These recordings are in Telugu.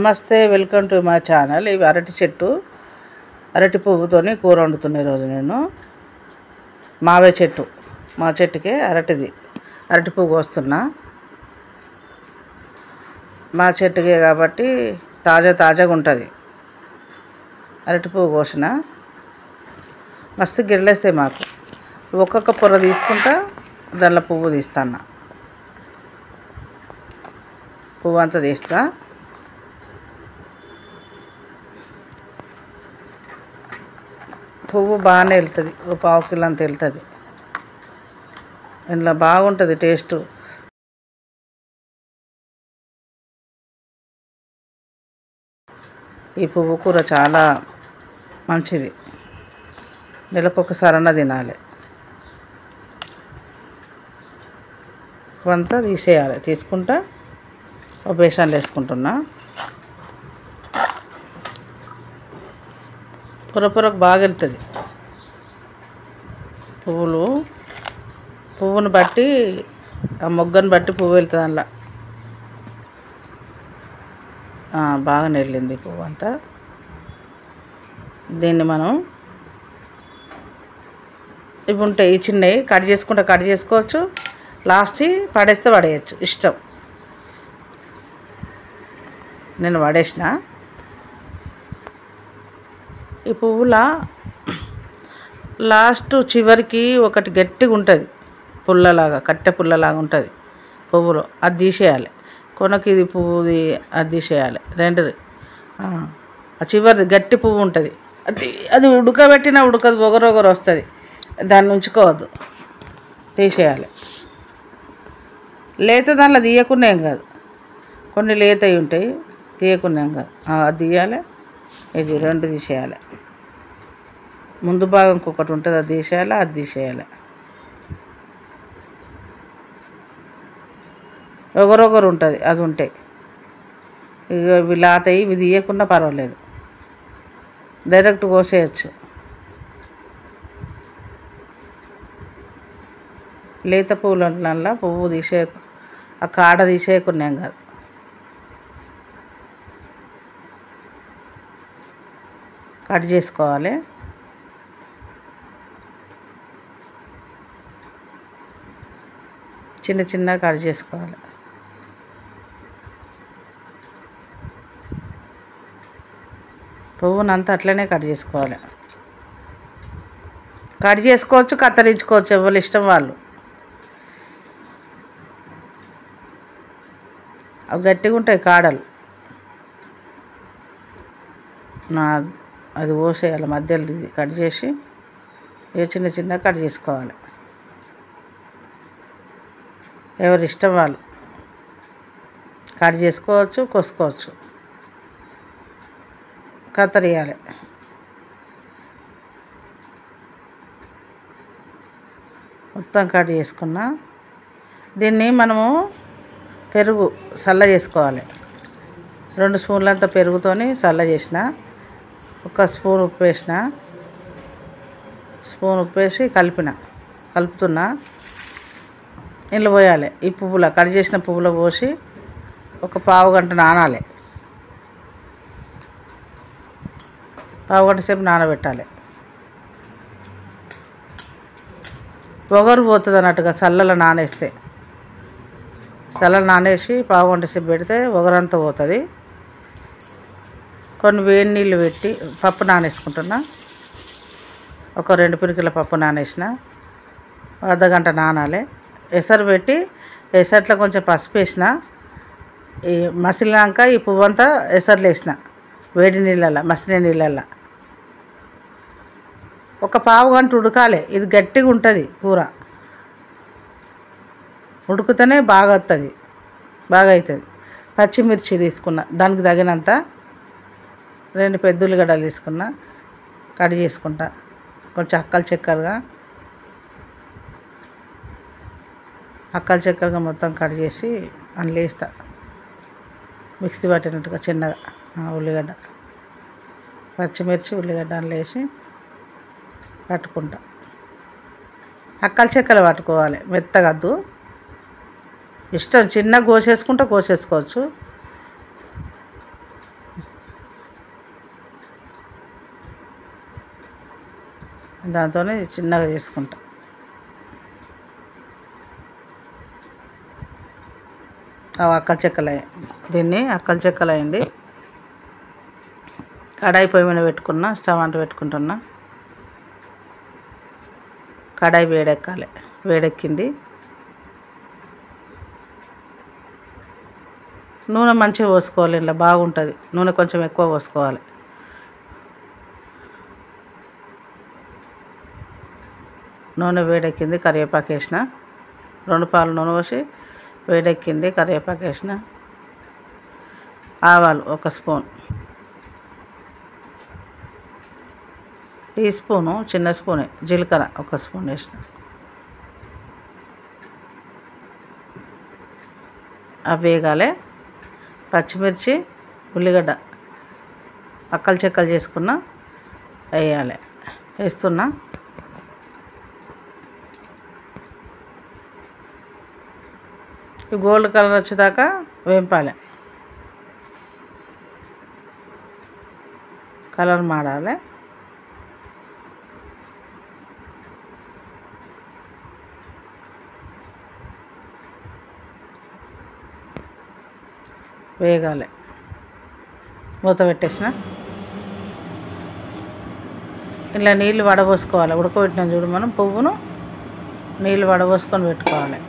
నమస్తే, వెల్కమ్ టు మై ఛానల్. ఇవి అరటి చెట్టు, అరటి పువ్వుతోని కూర వండుతున్నా ఈరోజు నేను. మావే చెట్టు, మా చెట్టుకే అరటి పువ్వు కోస్తున్నా. మా చెట్టుకే కాబట్టి తాజాగా ఉంటుంది. అరటి పువ్వు కోసిన మస్తు గిర్లేస్తాయి మాకు. ఒక్కొక్క పొర తీసుకుంటా, దానిలో పువ్వు తీస్తాను. పువ్వు అంతా తీస్తా. పువ్వు బాగానే వెళ్తుంది, ఒక పావు కిలో అంత వెళ్తుంది. ఇందులో బాగుంటుంది టేస్టు. ఈ పువ్వు కూర చాలా మంచిది, నెలకొకసారన్నా తినాలి. అంతా తీసేయాలి. తీసుకుంటా ఒక బేషన్లో వేసుకుంటున్నా. పొరకు బాగా వెళ్తుంది. పువ్వును బట్టి, ఆ మొగ్గను బట్టి పువ్వు వెళ్తుంది. అందులో బాగా నెల్లింది పువ్వు అంతా. దీన్ని మనం ఇవి ఉంటాయి, ఈ చిన్నవి కట్ చేసుకోవచ్చు. లాస్ట్ పడేస్తే పడేయచ్చు, ఇష్టం. నేను పడేసిన. ఈ పువ్వుల లాస్ట్ చివరికి ఒకటి గట్టిగా ఉంటుంది, పుల్లలాగా, కట్టె పుల్లలాగా ఉంటుంది పువ్వులో. అది తీసేయాలి. కొనకి ఇది పువ్వుది, అది తీసేయాలి. ఆ చివరిది గట్టి పువ్వు ఉంటుంది, అది ఉడకబెట్టినా ఉడకదు, ఒగరొగరు వస్తుంది. దాన్ని ఉంచుకోవద్దు, తీసేయాలి. లేత దానిలో తీయకుండా ఏం కాదు, కొన్ని లేతవి ఉంటాయి, తీయకుండా ఏం కాదు. అది తీయాలి, ఇది రెండు తీసేయాలి. ముందు భాగం ఒకటి ఉంటుంది, అది తీసేయాలి, అది తీసేయాలి. ఒగరొగరు ఉంటుంది, అది ఉంటే. ఇక ఇవి లాతాయి, ఇవి తీయకుండా పర్వాలేదు, డైరెక్ట్ కోసేయచ్చు. లేత పువ్వుల పువ్వు ఆ కాడ తీసేయకుండా ఏం కాదు. కట్ చేసుకోవాలి. చిన్న కట్ చేసుకోవాలి. పువ్వునంతా అట్లనే కట్ చేసుకోవాలి. కట్ చేసుకోవచ్చు, కత్తిరించుకోవచ్చు, ఎవరి ఇష్టం వాళ్ళు. అవి గట్టిగా ఉంటాయి కాడలు. అది కోసేయాలి, మధ్యలో కట్ చేసి చిన్న కట్ చేసుకోవాలి. ఎవరి ఇష్టం వాళ్ళు కట్ చేసుకోవచ్చు, కోసుకోవచ్చు. కత్తరియాలి. మొత్తం కట్ చేసుకున్నా. దీన్ని మనము పెరుగు చల్ల చేసుకోవాలి. 2 స్పూన్లంత పెరుగుతోని చల్ల చేసిన. 1 స్పూన్ ఉప్పు వేసిన. స్పూన్ ఉప్పు వేసి కలుపుతున్నా. ఇందులో పోయాలి. ఈ పువ్వులో, కట్ చేసిన పువ్వులో పోసి ఒక పావు గంట నానాలి. పావు గంట సేపు నానబెట్టాలి. పొగరు పోతుంది అన్నట్టుగా చల్లలో నానేస్తే. చల్లలో నానేసి పావు గంట సేపు పెడితే ఒగరంతా పోతుంది. కొన్ని వేడి నీళ్ళు పెట్టి పప్పు నానేసుకుంటున్నా. ఒక 2 పిరికిల పప్పు నానేసిన. అర్ధగంట నానాలి. ఎసరు పెట్టి, ఎసట్లో కొంచెం పసుపు వేసిన. ఈ మసిలినాక ఈ పువ్వు అంతా ఎసరులో వేసిన, వేడి నీళ్ళల్లో, మసిలిన నీళ్ళల్లో. ఒక పావు గంట ఉడకాలి. ఇది గట్టిగా ఉంటుంది కూర. ఉడుకుతూనే బాగా అవుతుంది, బాగా అవుతుంది. పచ్చిమిర్చి తీసుకున్నా, దానికి తగినంత. 2 పెద్ద ఉల్లిగడ్డలు తీసుకున్నా, కట్ చేసుకుంటా. కొంచెం చెక్కలుగా మొత్తం కట్ చేసి అందులో వేస్తా. మిక్సీ పట్టినట్టుగా చిన్నగా ఉల్లిగడ్డ, పచ్చిమిర్చి, ఉల్లిగడ్డ అందులో వేసి పట్టుకుంటా. చెక్కలు పట్టుకోవాలి, మెత్తగద్దు. ఇష్టం చిన్న కోసేసుకోవచ్చు. దాంతోనే చిన్నగా చేసుకుంటా. అక్కల చెక్కలు దీన్ని అక్కల చెక్కలు అయింది. కడాయి పొయ్యి మీద పెట్టుకున్నా, స్టవ్ అంట పెట్టుకుంటున్నా. కడాయి వేడెక్కాలి. వేడెక్కింది. నూనె మంచిగా పోసుకోవాలి. ఇలా బాగుంటుంది. నూనె కొంచెం ఎక్కువ పోసుకోవాలి. నూనె వేడెక్కింది. కరివేపాకు వేసిన. 2 పాలు నూనె పోసి వేడెక్కింది. కరివేపాకు వేసిన. ఆవాలు 1 స్పూన్, టీ స్పూను చిన్న స్పూనే జీలకర్ర 1 స్పూన్ వేసిన. అవి వేగాలి. పచ్చిమిర్చి, ఉల్లిగడ్డ అక్కలు చెక్కలు చేసుకున్న వేయాలి. వేస్తున్నా. గోల్డ్ కలర్ వచ్చేదాకా వేంపాలి. కలర్ మారాలి. వేగాలి. మూత పెట్టేసిన. ఇలా నీళ్ళు వడబోసుకోవాలి. ఉడకబెట్టినాం చూడు మనం పువ్వును, నీళ్ళు వడబోసుకొని పెట్టుకోవాలి.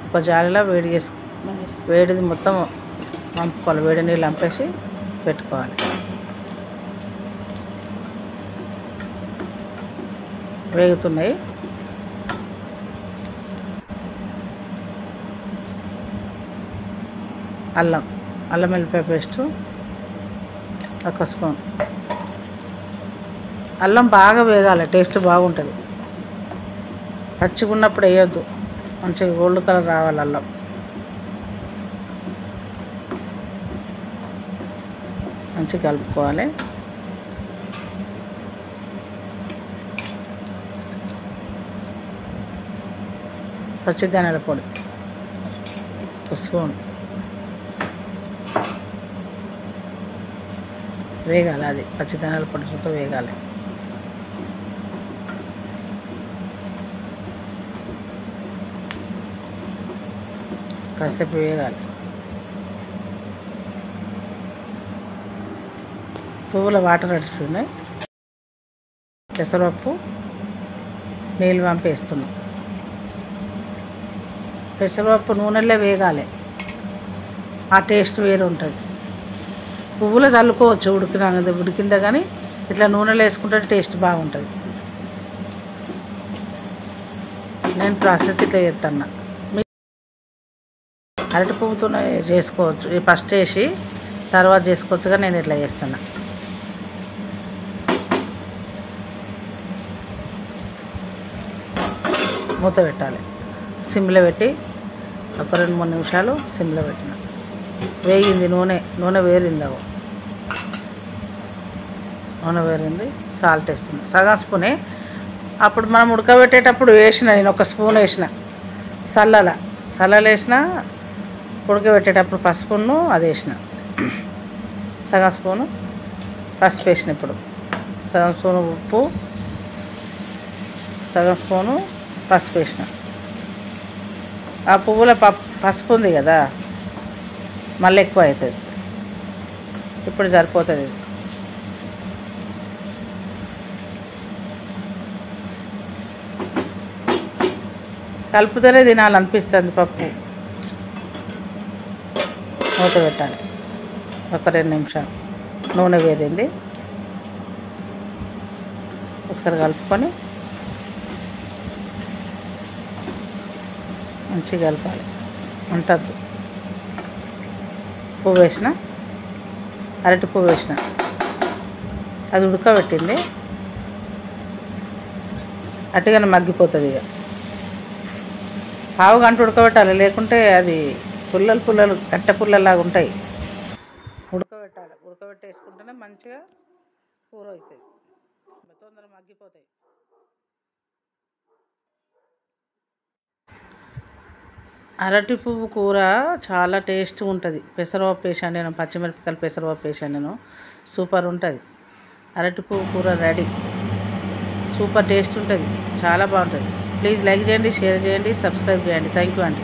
ఒక జాలిలో వేడిది మొత్తం వంపుకోవాలి. వేడి నీళ్ళు వంపేసి పెట్టుకోవాలి. వేగుతున్నాయి. అల్లం వెల్లిపాయ పేస్టు 1 స్పూన్. అల్లం బాగా వేగాలి. టేస్ట్ బాగుంటుంది. పచ్చిగా ఉన్నప్పుడు వేయొద్దు. మంచిగా గోల్డ్ కలర్ రావాలి అల్లం. మంచిగా కలుపుకోవాలి. పచ్చిధనియాల పొడి 1 స్పూన్ వేగాలి. అది పచ్చిధనియాల పొడితో వేగాలి. కాసేపు వేగాలి. పువ్వుల వాటర్ అడుస్తున్నాయి. పెసరపప్పు నీళ్ళు వంపేస్తున్నాం. పెసరపప్పు నూనెలో వేగాలి. ఆ టేస్ట్ వేరు ఉంటుంది. పువ్వులో చల్లుకోవచ్చు ఉడికిందా, కానీ ఇట్లా నూనెలో వేసుకుంటే టేస్ట్ బాగుంటుంది. నేను ప్రాసెస్ ఇట్లా చేస్తాను. అరటి పువ్వుతోనే చేసుకోవచ్చు. ఫస్ట్ వేసి తర్వాత చేసుకోవచ్చుగా, నేను ఇట్లా చేస్తాను. మూత పెట్టాలి. సిమ్లో పెట్టి ఒక 2-3 నిమిషాలు సిమ్లో పెట్టిన. వేగింది. నూనె వేరింది. నూనె వేరింది. సాల్ట్ వేస్తుంది. సగం స్పూనే. అప్పుడు మనం ఉడకబెట్టేటప్పుడు వేసిన, నేను 1 స్పూన్ వేసిన. సల్లలు వేసిన. ఉడకబెట్టేటప్పుడు పసుపును అది వేసిన. సగం స్పూను పసుపు వేసిన. ఇప్పుడు సగం స్పూను ఉప్పు, సగం స్పూను పసుపు వేసిన. ఆ పువ్వుల పసుపు ఉంది కదా, మళ్ళీ ఎక్కువ అవుతుంది. ఇప్పుడు సరిపోతుంది. కలుపుతూనే తినాలనిపిస్తుంది పప్పు. మూత పెట్టాలి. ఒక 2 నిమిషాలు. నూనె వేరింది. ఒకసారి కలుపుకొని మంచిగా కలపాలి. అంటద్దు. పువ్వు వేసిన, అరటి పువ్వు వేసిన. అది ఉడకబెట్టింది. అట్టుగానే మగ్గిపోతుంది. ఇక పావు గంట ఉడకబెట్టాలి. లేకుంటే అది పుల్లలు కట్టె పుల్లలాగా ఉంటాయి. ఉడకబెట్టాలి. ఉడకబెట్టేసుకుంటేనే మంచిగా కూర అవుతుంది. తొందరగా మగ్గిపోతాయి. అరటి పువ్వు కూర చాలా టేస్ట్ ఉంటుంది. పెసరపప్పు వేసాను నేను, పచ్చిమిరపకాయలు పెసరపప్పు వేసాను నేను. సూపర్ ఉంటుంది. అరటి పువ్వు కూర రెడీ. సూపర్ టేస్ట్ ఉంటుంది, చాలా బాగుంటుంది. ప్లీజ్ లైక్ చేయండి, షేర్ చేయండి, సబ్స్క్రైబ్ చేయండి. థ్యాంక్ యూ అండి.